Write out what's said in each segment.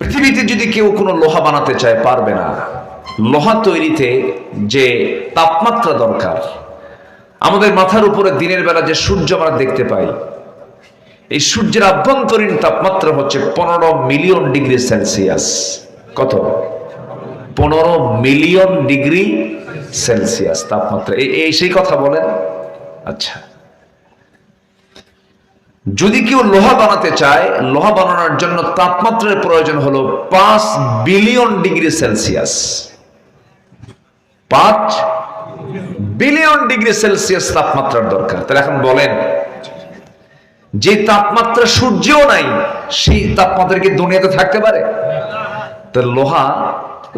পৃথিবীতে যদি কেউ কোনো লোহা বানাতে চায় পারবে না। লোহা তৈরিতে যে তাপমাত্রা দরকার, আমাদের মাথার উপরে দিনের বেলা যে সূর্য আমরা দেখতে পাই, এই সূর্যের আভ্যন্তরীণ তাপমাত্রা হচ্ছে 15 মিলিয়ন ডিগ্রি সেলসিয়াস। কত? 15 মিলিয়ন ডিগ্রি সেলসিয়াস তাপমাত্রা। এই সেই কথা বলেন। আচ্ছা, যদি কেউ লোহা বানাতে চায়, লোহা বানানোর জন্য তাপমাত্রার প্রয়োজন হলো 5 billion degree Celsius. 5 billion degree Celsius তাপমাত্রার দরকার। তাহলে এখন বলেন, যে তাপমাত্রা সূর্যেও নাই, সেই তাপমাত্রা কি দুনিয়াতে থাকতে পারে? তো লোহা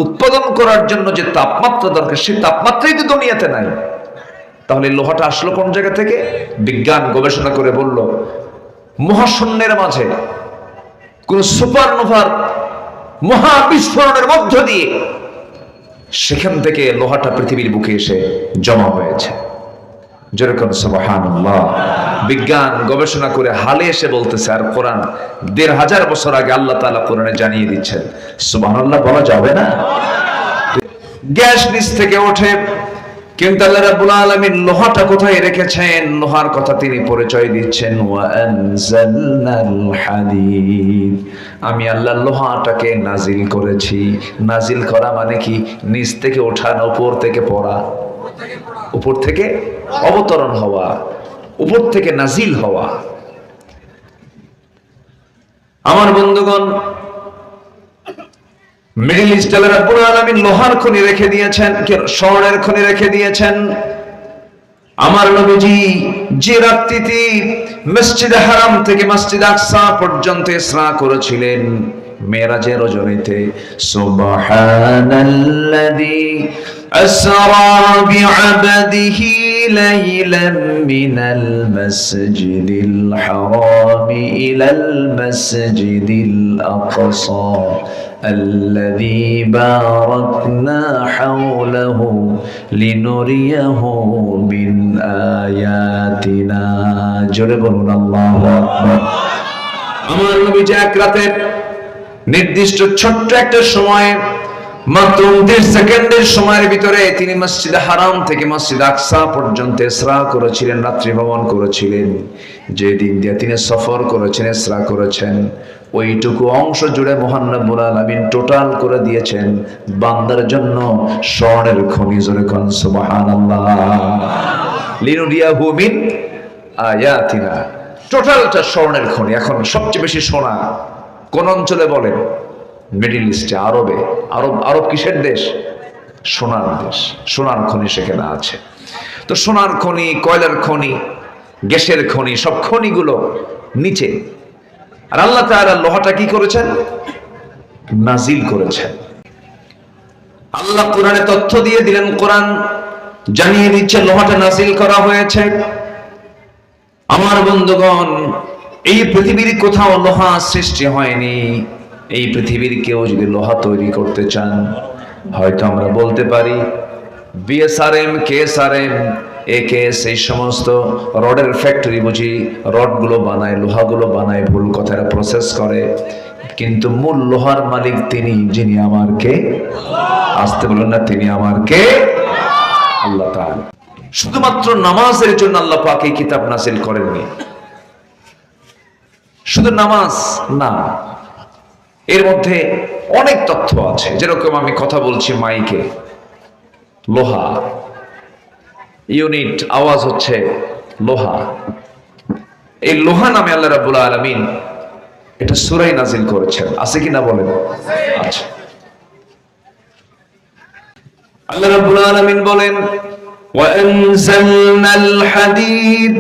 উৎপাদন করার জন্য যে তাপমাত্রা দরকার, সেই তাপমাত্রাই তো দুনিয়াতে নাই। তাহলে লোহাটা আসলো কোন জায়গা থেকে? বিজ্ঞান গবেষণা করে বলল, মহাশূন্যের মাঝে কোন সুপারনোভার মহাবিস্ফোরণের মধ্য দিয়ে সেখান থেকে লোহাটা পৃথিবীর বুকে এসে জমা হয়েছে। যেরকম সুবহানাল্লাহ, বিজ্ঞান গবেষণা করে হালে এসে বলতেছে। আর কোরআন 1500 বছর আগে আল্লাহ তাআলা কোরআনে জানিয়ে দিচ্ছেন। সুবহানাল্লাহ বলা যাবে না? গ্যাস নিচ থেকে ওঠে, কিন্তু আল্লাহ রাব্বুল আলামিন লোহাটা কোথায় রেখেছেন? লোহার কথা তিনি পরিচয় দিচ্ছেন, ওয়া আনজালনাল হাদিদ, আমি আল্লাহ লোহাটাকে নাজিল করেছি। নাজিল করা মানে কি? নিচ থেকে ওঠানো, উপর থেকে পড়া, উপর থেকে অবতরণ হওয়া, উপর থেকে নাজিল হওয়া। আমার বন্ধুগণ, মিডল ইস্টে আল্লাহ রাব্বুল আলামিন লোহার খনি রেখে দিয়েছেন, স্বর্ণের খনি রেখে দিয়েছেন। আমার নবীজি যে রাত্রিতে মসজিদে হারাম থেকে মসজিদ আকসা পর্যন্ত ইসরা করেছিলেন মেরাজের রজনীতে, সুবহানাল্লাযী আসরা বিআবদিহি লাইলাম মিনাল মাসজিদিল হারাম ইলাল মাসজিদিল আকসা الذي باركنا حوله لنريه من آياتنا জোরে বলুন আল্লাহু আকবার। আমার নবী যে এক রাতে নির্দিষ্ট ছোট্ট একটা সময়, মাত্র 29 সেকেন্ডের সময়ের ভিতরে তিনি মসজিদে হারাম থেকে মসজিদ আকসা পর্যন্ত ইসরা করেছিলেন, রাত্রি ভ্রমণ করেছিলেন। যে দিন দিয়ে তিনি সফর করেছেন, ইসরা করেছেন, ওইটুকু অংশ জুড়ে মহান রব্বুল আলামিন টোটাল করে দিয়েছেন বান্দার জন্য স্বর্ণের খনি। জোরে কোন সুবহানাল্লাহ। লিনুরিয়াহু মিন আয়াতিনা, টোটালটা স্বর্ণের খনি। এখন সবচেয়ে বেশি সোনা কোন অঞ্চলে বলেন? মিডল ইস্টে, আরবে। আরব কিসের দেশ? সোনার দেশ। সোনার খনি সেখানে আছে। তো সোনার খনি, কয়লার খনি, গ্যাসের খনি, সব খনিগুলো নিচে। আর আল্লাহ তাআলা লোহাটা কি করেছেন? নাজিল করেছেন। আল্লাহ কোরআনে তথ্য দিয়ে দিলেন, কোরআন জানিয়ে দিচ্ছে লোহাটা নাজিল করা হয়েছে। আমার বন্ধুগণ, এই পৃথিবীর কোথাও লোহা সৃষ্টি হয়নি। এই পৃথিবীর কেউ যদি লোহা তৈরি করতে চান, হয়তো আমরা বলতে পারি বিএসআরএম, কেএসআরএম, একেএস, এই সমস্ত রডের ফ্যাক্টরি বুঝি রডগুলো বানায়, লোহাগুলো বানায়, ভুল কথাটা প্রসেস করে। কিন্তু মূল লোহার মালিক তিনি, যিনি আমার কে? আসতে বলুন না, তিনি আমার কে? আল্লাহ তাআলা। শুধুমাত্র নামাজের জন্য আল্লাহ পাক এই কিতাব নাযিল করেননি। শুধু নামাজ না, এর মধ্যে অনেক তথ্য আছে। যেরকম আমি কথা বলছি মাইকে, লোহা, ইউনিট, আওয়াজ হচ্ছে লোহা। এই লোহা নামে আল্লাহ রাব্বুল আলামিন এটা সূরায় নাযিল করেছেন। আছে কি না বলেন? আচ্ছা, আল্লাহ রাব্বুল আলামিন বলেন, ওয়া আনজালনাল হাদিদ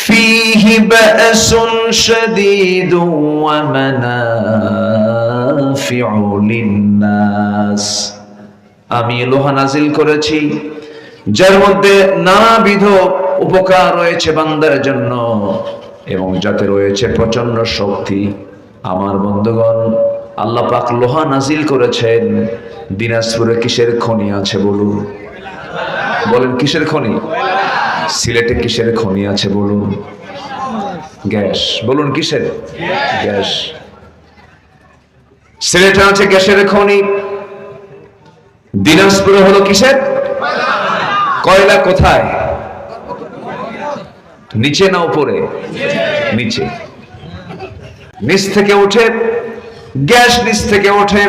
ফীহি বা'সুন শাদীদুন ওয়া মানাফিউ লিন-নাস, আমি লোহা নাযিল করেছি যার মধ্যে নানাবিধ উপকার রয়েছে বান্দার জন্য এবং যাতে রয়েছে প্রচন্ড শক্তি। আমার বন্ধুগণ, আল্লাহ পাক লোহা নাযিল করেছেন। দিনাজপুরে কিসের খনি আছে বলুন? বলেন কিসের খনি? সিলেটে কিসের খনি আছে বলুন? গ্যাস। বলুন কিসের? গ্যাস। সিলেটে আছে গ্যাসের খনি, দিনাজপুরে হলো কিসের? কয়লা। কোথায়? নিচে না উপরে? নিচে। নিচ থেকে ওঠে গ্যাস, নিচ থেকে ওঠে,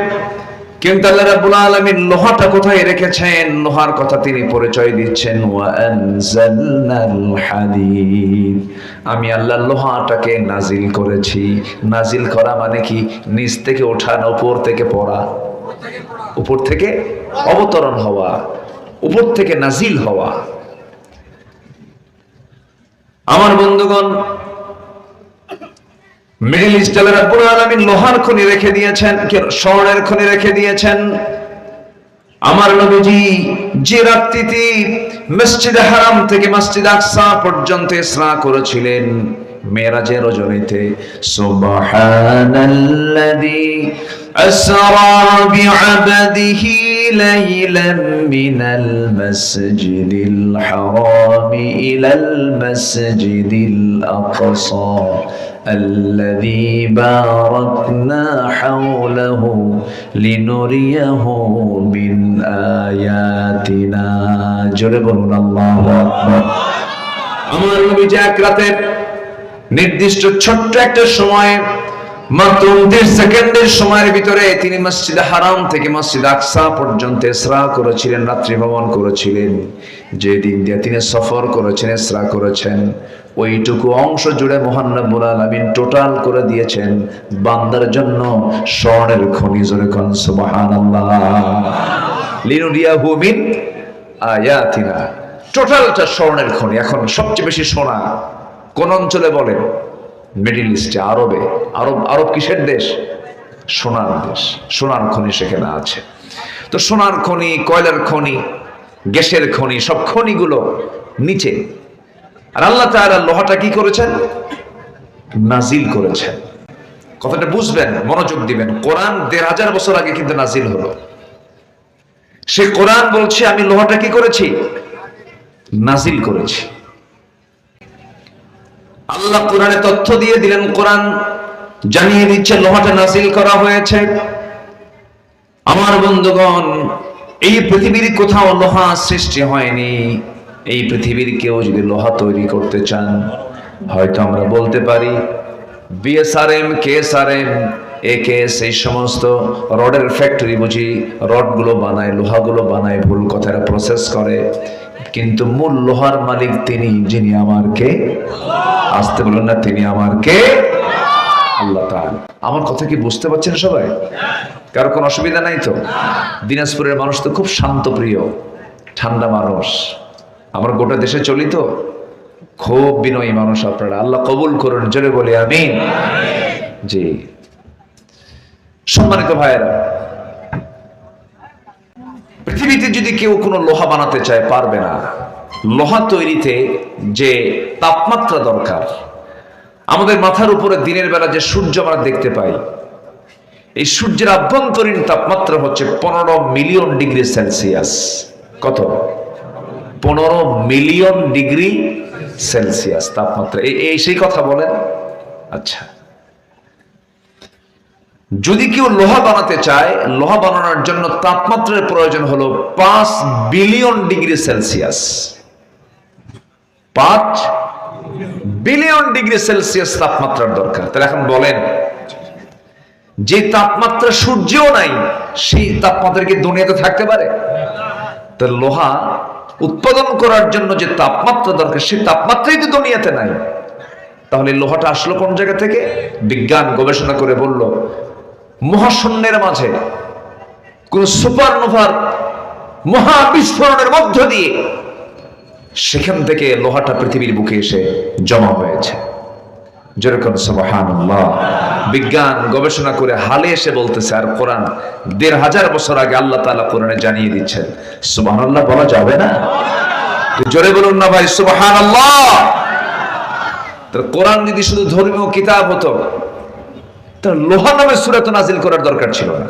কিন্তু আল্লাহ রাব্বুল আলামিন লোহাটা কোথায় রেখেছেন? লোহার কথা তিনি পরিচয় দিচ্ছেন, ওয়া আনজালনাল হাদিদ, আমি আল্লাহ লোহাটাকে নাজিল করেছি। নাজিল করা মানে কি? নিচ থেকে ওঠা না উপর থেকে পড়া? উপর থেকে অবতরণ হওয়া, উপর থেকে নাজিল হওয়া। আমার বন্ধুগণ, মিডল ইস্ট আল্লাহ রাব্বুল আলামিন লোহার খনি রেখে দিয়েছেন, স্বর্ণের খনি রেখে দিয়েছেন। আমার নবীজি যে রাত্রিতে মসজিদ হারাম থেকে মসজিদ আকসা পর্যন্ত ইসরা করেছিলেন মেরাজের রজনীতে, সুবহানাল্লাযী আসরা বিআবদিহি লাইলাম মিনাল মাসজিদিল হারাম ইলাল মাসজিদিল আকসা الذي باركنا حوله لنريه من آياتنا جربنا الله أكبر আমার নবী যে এক রাতে নির্দিষ্ট ছোট্ট একটা সময়ে মাত্র 30 সেকেন্ডের সময়ের ভিতরে তিনি মসজিদ হারাম থেকে মসজিদ আকসা পর্যন্ত ইসরা করেছিলেন, রাত্রি ভ্রমণ করেছিলেন। যে দিন দিয়ে তিনি সফর করেছেন, ইসরা করেছেন, ওইটুকু অংশ জুড়ে মহান রব্বুল আলামিন টোটাল করে দিয়েছেন বান্দার জন্য স্বর্ণের খনি। জোরে কোন সুবহানাল্লাহ। লিনুরিয়াহু মিন আয়াতিনা, টোটালটা স্বর্ণের খনি। এখন সবচেয়ে বেশি সোনা কোন অঞ্চলে বলেন? মিডল ইস্টে, আরবে। আরব কিসের দেশ? সোনার দেশ। সোনার খনি সেখানে আছে। তো সোনার খনি, কয়লার খনি, গ্যাসের খনি, সব খনিগুলো নিচে। আর আল্লাহ তাআলা লোহাটা কি করেছেন? নাজিল করেছেন। কথাটা বুঝবেন, মনোযোগ দিবেন। কোরআন ১৫০০ বছর আগে কিন্তু নাজিল হলো। সে কোরআন বলছে আমি লোহাটা কি করেছি? নাজিল করেছি। আল্লাহ কোরআনে তথ্য দিয়ে দিলেন, কোরআন জানিয়ে দিচ্ছে লোহাটা নাজিল করা হয়েছে। আমার বন্ধুগণ, এই পৃথিবীর কোথাও লোহা সৃষ্টি হয়নি। এই পৃথিবীর কেউ যদি লোহা তৈরি করতে চান, হয়তো আমরা বলতে পারি বিএসআরএম, কেএসআরএম, একেএস, এই সমস্ত রডের ফ্যাক্টরি বুঝি রডগুলো বানায়, লোহাগুলো বানায়, ভুল কথাটা প্রসেস করে। কিন্তু মূল লোহার মালিক তিনি, যিনি আমার কে? আসতে বলেন না, তিনি আমার কে? আল্লাহ তাআলা। আমার কথা কি বুঝতে পারছেন সবাই? কারো কোনো অসুবিধা নাই তো? দিনাজপুরের মানুষ তো খুব শান্তপ্রিয়, ঠান্ডা মানুষ। আমরা গোটা দেশে চলি তো, খুব বিনয়ী মানুষ আপনারা। আল্লাহ কবুল করুন, জোরে বলি আমিন। জি, সম্মানিত ভাইয়েরা, পৃথিবীতে যদি কেউ কোনো লোহা বানাতে চায় পারবে না। লোহা তৈরিতে যে তাপমাত্রা দরকার, আমাদের মাথার উপরে দিনের বেলা যে সূর্য আমরা দেখতে পাই, এই সূর্যের আভ্যন্তরীণ তাপমাত্রা হচ্ছে 15 মিলিয়ন ডিগ্রি সেলসিয়াস। কত? 15 মিলিয়ন ডিগ্রি সেলসিয়াস তাপমাত্রা। এই সেই কথা বলেন। আচ্ছা, যদি কেউ লোহা বানাতে চায়, লোহা বানানোর জন্য তাপমাত্রার প্রয়োজন হলো 5 billion degree Celsius. 5 billion degree Celsius তাপমাত্রার দরকার। তাহলে এখন বলেন, যে তাপমাত্রা সূর্যেও নাই, সেই তাপমাত্রা কি দুনিয়াতে থাকতে পারে? তো লোহা উৎপাদন করার জন্য যে তাপমাত্রা দরকার, সেই তাপমাত্রাই তো দুনিয়াতে নাই। তাহলে লোহাটা আসলো কোন জায়গা থেকে? বিজ্ঞান গবেষণা করে বলল, মহাশূন্যের মাঝে কোন সুপারনোভার মহাবিস্ফোরণের মধ্য দিয়ে সেখান থেকে লোহাটা পৃথিবীর বুকে এসে জমা হয়েছে। যেরকম সুবহানাল্লাহ। বিজ্ঞান গবেষণা করে হালে এসে বলতেছে, আর কোরআন ১৫০০ বছর আগে আল্লাহ তাআলা কোরআনে জানিয়ে দিচ্ছেন। সুবহানাল্লাহ বলা যাবে না? জোরে বলুন না ভাই, সুবহানাল্লাহ। তাহলে কোরআন যদি শুধু ধর্মীয় কিতাব হতো, তাহলে লোহা নামের সূরা তো নাজিল করার দরকার ছিল না।